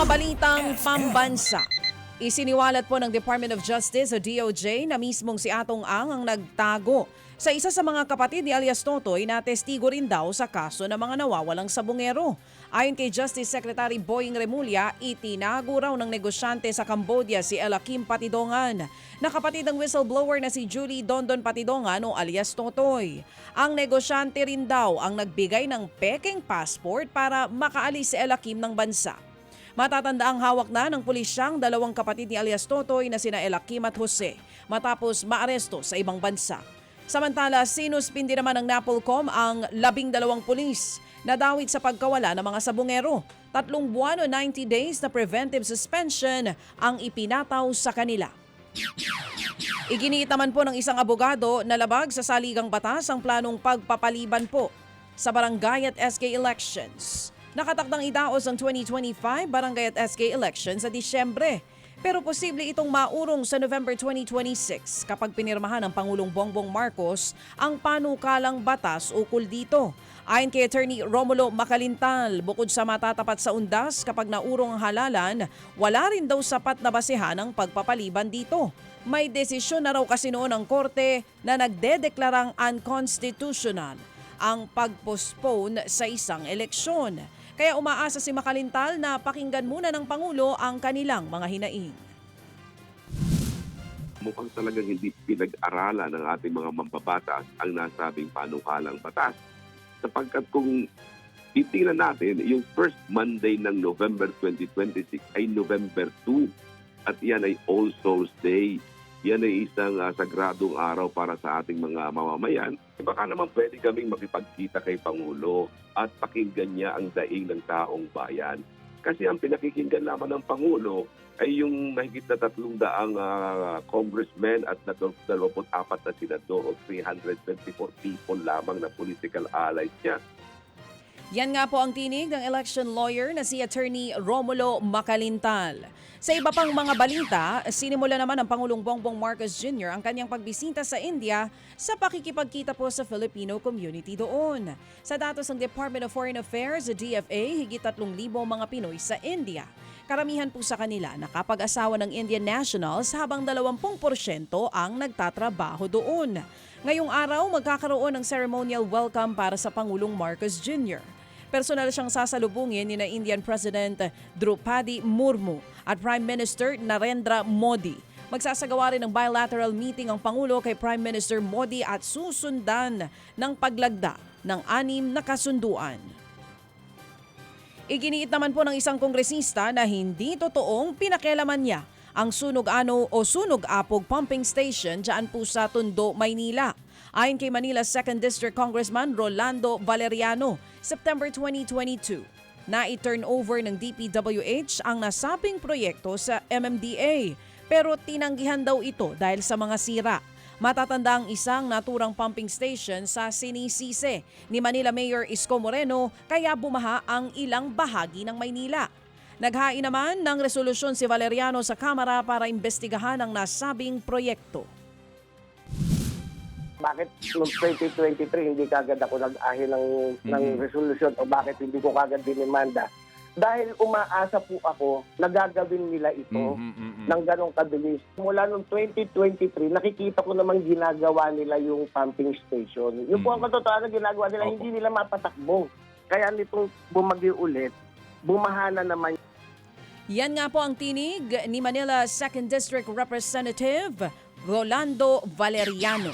mga balitang pambansa. Isiniwalat po ng Department of Justice o DOJ na mismong si Atong Ang nagtago sa isa sa mga kapatid ni alias Totoy na testigo rin daw sa kaso ng mga nawawalang sabungero. Ayon kay Justice Secretary Boying Remulla, itinago raw ng negosyante sa Cambodia si Elakim Patidongan na kapatid ng whistleblower na si Julie Dondon Patidongan o alias Totoy. Ang negosyante rin daw ang nagbigay ng peking passport para makaalis si Elakim ng bansa. Matatanda ang hawak na ng pulisyang dalawang kapatid ni alias Totoy na sina Elakim at Jose matapos maaresto sa ibang bansa. Samantala, sinuspindi naman ng NAPOLCOM ang 12 pulis na dawit sa pagkawala ng mga sabungero. 3 buwan o 90 days na preventive suspension ang ipinataw sa kanila. Iginiit naman po ng isang abogado na labag sa saligang batas ang planong pagpapaliban po sa barangay at SK elections. Nakatakdang idaos ang 2025 barangay at SK elections sa Disyembre. Pero posible itong maurong sa November 2026 kapag pinirmahan ng Pangulong Bongbong Marcos ang panukalang batas ukol dito. Ayon kay Attorney Romulo Macalintal, bukod sa matatapat sa undas kapag naurong ang halalan, wala rin daw sapat na basehan ang pagpapaliban dito. May desisyon na raw kasi noon ng korte na nagdedeklarang unconstitutional ang pag-postpone sa isang eleksyon. Kaya umaasa si Macalintal na pakinggan muna ng Pangulo ang kanilang mga hinaing. Mukhang talagang hindi pinag-aralan ng ating mga mambabatas ang nasabing panukalang batas. Sapagkat kung titingnan natin, yung first Monday ng November 2026 ay November 2 at yan ay All Souls Day. Yan ay isang sagradong araw para sa ating mga mamamayan. Baka naman pwede kaming makipagkita kay Pangulo at pakinggan niya ang daing ng taong bayan. Kasi ang pinakikinggan naman ng Pangulo ay yung mahigit na 300 congressmen at 24 na senador o 324 people lamang na political allies niya. Yan nga po ang tinig ng election lawyer na si Attorney Romulo Macalintal. Sa iba pang mga balita, sinimula naman ng Pangulong Bongbong Marcos Jr. ang kanyang pagbisita sa India sa pakikipagkita po sa Filipino community doon. Sa datos ng Department of Foreign Affairs, DFA, higit 3,000 mga Pinoy sa India. Karamihan po sa kanila nakapag-asawa ng Indian nationals habang 20% ang nagtatrabaho doon. Ngayong araw, magkakaroon ng ceremonial welcome para sa Pangulong Marcos Jr. Personal siyang sasalubungin ni na Indian President Draupadi Murmu at Prime Minister Narendra Modi. Magsasagawa rin ng bilateral meeting ang Pangulo kay Prime Minister Modi at susundan ng paglagda ng 6 na kasunduan. Iginiit naman po ng isang kongresista na hindi totoong pinakialaman niya ang Sunog-Ano o Sunog-Apog pumping station dyan po sa Tondo, Maynila. Ayon kay Manila 2nd District Congressman Rolando Valeriano, September 2022, na i-turn over ng DPWH ang nasabing proyekto sa MMDA pero tinanggihan daw ito dahil sa mga sira. Matatanda ang isang naturang pumping station sa Sinisise ni Manila Mayor Isko Moreno kaya bumaha ang ilang bahagi ng Maynila. Naghain naman ng resolusyon si Valeriano sa Kamara para imbestigahan ang nasabing proyekto. Bakit noong 2023 hindi kagad ako nag-ahil ng resolution o bakit hindi ko kagad dinimanda? Dahil umaasa po ako na gagawin nila ito ng ganong kabilis. Mula noong 2023, nakikita ko namang ginagawa nila yung pumping station. Yung po ang katotohanan na ginagawa nila, hindi nila mapatakbo. Kaya nitong bumagyo ulit, bumahana naman. Yan nga po ang tinig ni Manila 2nd District Representative Rolando Valeriano.